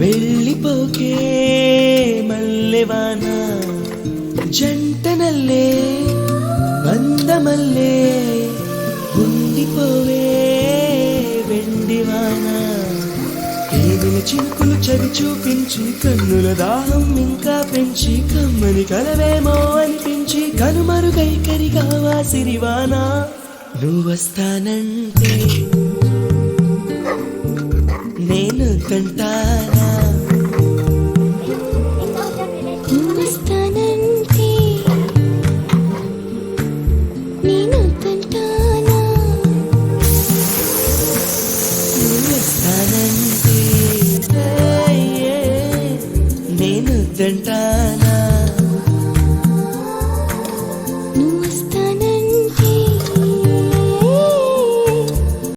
వెళ్ళిపోకే మల్లెవాన జంటనల్లే బందమల్లే ఉండిపోవే వెండివాన ఏదిన చినుకులు చవి చూపించి కన్నుల దాహం ఇంకా పెంచి కమ్మని కలవేమో అనిపించి కనుమరుగై కరిగావా సిరివాన నువ్వొస్తానంటే నేను కంటానా నువ్వొస్తానంటే నేను కంటానా నువ్వొస్తానంటే నేను కంటానా